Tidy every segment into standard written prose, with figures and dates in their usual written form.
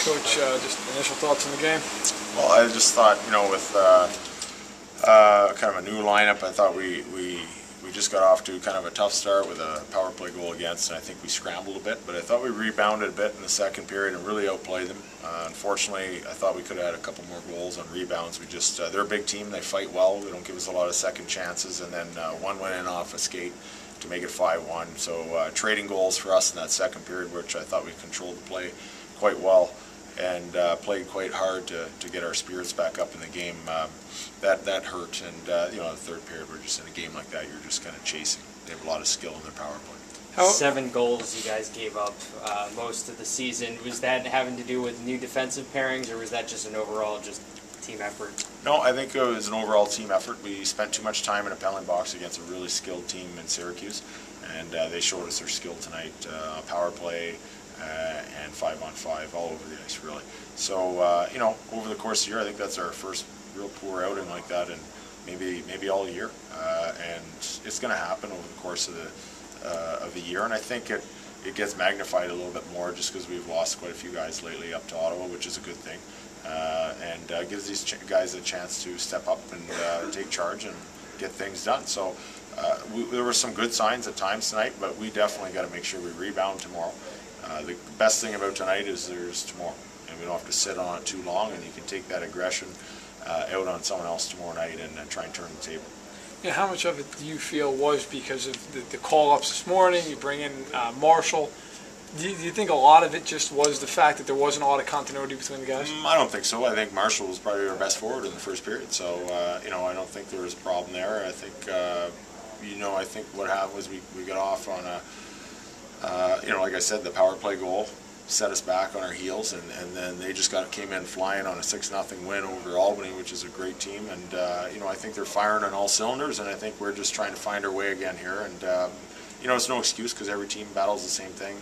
Coach, just initial thoughts on the game? Well, I just thought, with kind of a new lineup, I thought we just got off to kind of a tough start with a power play goal against, and I think we scrambled a bit, but I thought we rebounded a bit in the second period and really outplayed them. Unfortunately, I thought we could have had a couple more goals on rebounds. We just, they're a big team, they fight well, they don't give us a lot of second chances, and then one went in off a skate to make it 5-1. So trading goals for us in that second period, which I thought we controlled the play quite well and played quite hard to get our spirits back up in the game. That hurt, and the third period, we're just in a game like that, you're just kind of chasing. They have a lot of skill in their power play. 7 goals you guys gave up most of the season. Was that having to do with new defensive pairings, or was that just an overall team effort? No, I think it was an overall team effort. We spent too much time in a penalty box against a really skilled team in Syracuse, and they showed us their skill tonight. Power play and 5-on-5 all over the ice, really. So over the course of the year, I think that's our first real poor outing like that, and maybe all year. And it's going to happen over the course of the year, and I think it gets magnified a little bit more just because we've lost quite a few guys lately up to Ottawa, which is a good thing, and gives these guys a chance to step up and take charge and get things done. So there were some good signs at times tonight, but we definitely got to make sure we rebound tomorrow. The best thing about tonight is there's tomorrow, and we don't have to sit on it too long, and you can take that aggression out on someone else tomorrow night and try and turn the table. Yeah, how much of it do you feel was because of the call-ups this morning? You bring in Marshall. Do you think a lot of it just was the fact that there wasn't a lot of continuity between the guys? I don't think so. I think Marshall was probably our best forward in the first period, so I don't think there was a problem there. I think I think what happened was we got off on a like I said, the power play goal set us back on our heels, and then they just came in flying on a 6-0 win over Albany, which is a great team, and I think they're firing on all cylinders, and I think we're just trying to find our way again here, and it's no excuse because every team battles the same thing,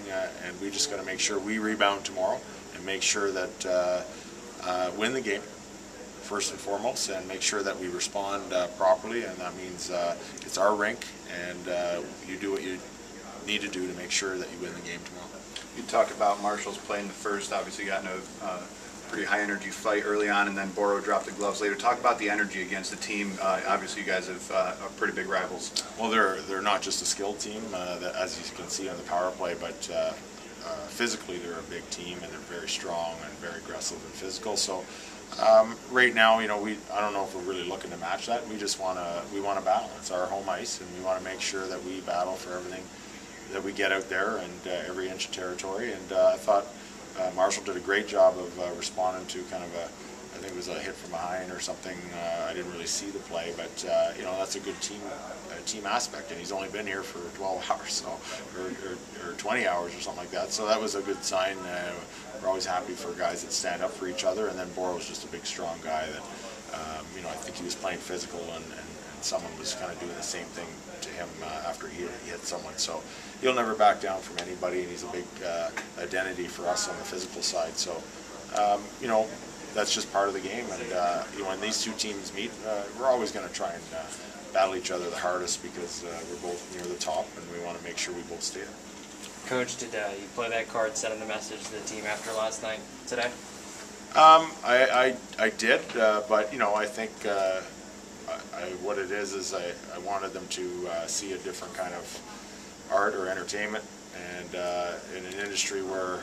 and we just got to make sure we rebound tomorrow and make sure that win the game first and foremost, and make sure that we respond properly, and that means it's our rink, and you do what you need to do to make sure that you win the game tomorrow. You talked about Marshall's play in the first, obviously got in a pretty high energy fight early on, and then Boro dropped the gloves later. Talk about the energy against the team. Obviously you guys have are pretty big rivals. Well, they're not just a skilled team, as you can see on the power play, but physically they're a big team, and they're very strong and very aggressive and physical. So right now, I don't know if we're really looking to match that. We just want to battle. It's our home ice, and we want to make sure that we battle for everything that we get out there and every inch of territory. And I thought Marshall did a great job of responding to kind of I think it was a hit from behind or something. I didn't really see the play, but that's a good team aspect, and he's only been here for 12 hours, so or 20 hours or something like that. So that was a good sign. We're always happy for guys that stand up for each other, and then Boro's just a big, strong guy that I think he was playing physical, and someone was kind of doing the same thing to him after he hit someone. So he'll never back down from anybody, and he's a big identity for us on the physical side. So that's just part of the game, and when these two teams meet, we're always going to try and battle each other the hardest because we're both near the top, and we want to make sure we both stay there. Coach, did you play that card sending the message to the team after last night today? I did, but I think what it is I wanted them to see a different kind of art or entertainment, and in an industry where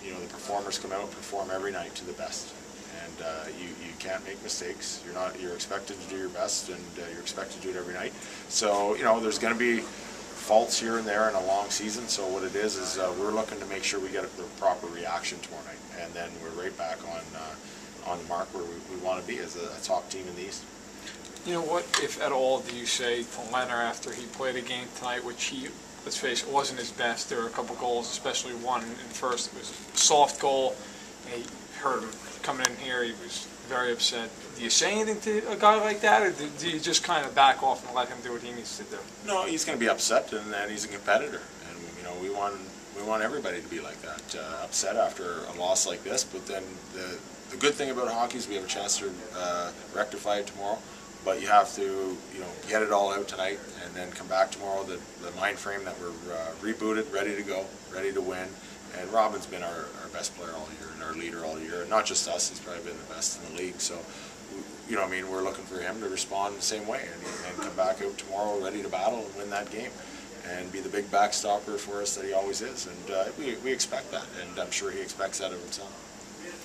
the performers come out and perform every night to the best, and you can't make mistakes. You're expected to do your best, and you're expected to do it every night. So there's going to be faults here and there in a long season. So what it is we're looking to make sure we get the proper reaction tomorrow night, and then we're right back on the mark where we want to be as a top team in the East. What, if at all, do you say to Leonard after he played a game tonight, which let's face it, wasn't his best? There were a couple goals, especially one in the first. It was a soft goal, and he heard him coming in here. He was very upset. Do you say anything to a guy like that, or do you just kind of back off and let him do what he needs to do? No, he's going to be upset, and he's a competitor, and we want everybody to be like that, upset after a loss like this. But then the good thing about hockey is we have a chance to rectify it tomorrow. But you have to, get it all out tonight, and then come back tomorrow. The mind frame that we're rebooted, ready to go, ready to win, And Robin's been our best player all year and our leader all year. And not just us, he's probably been the best in the league. So, you know, I mean, we're looking for him to respond the same way and come back out tomorrow ready to battle and win that game and be the big backstopper for us that he always is. And we expect that, and I'm sure he expects that of himself.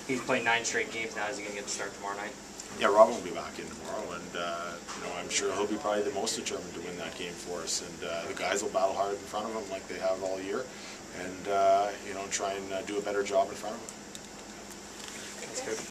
He's played 9 straight games now. Is he going to get the start tomorrow night? Yeah, Robin will be back in tomorrow, and you know, I'm sure he'll be probably the most determined to win that game for us. And the guys will battle hard in front of him like they have all year, and you know, try and do a better job in front of him. That's good.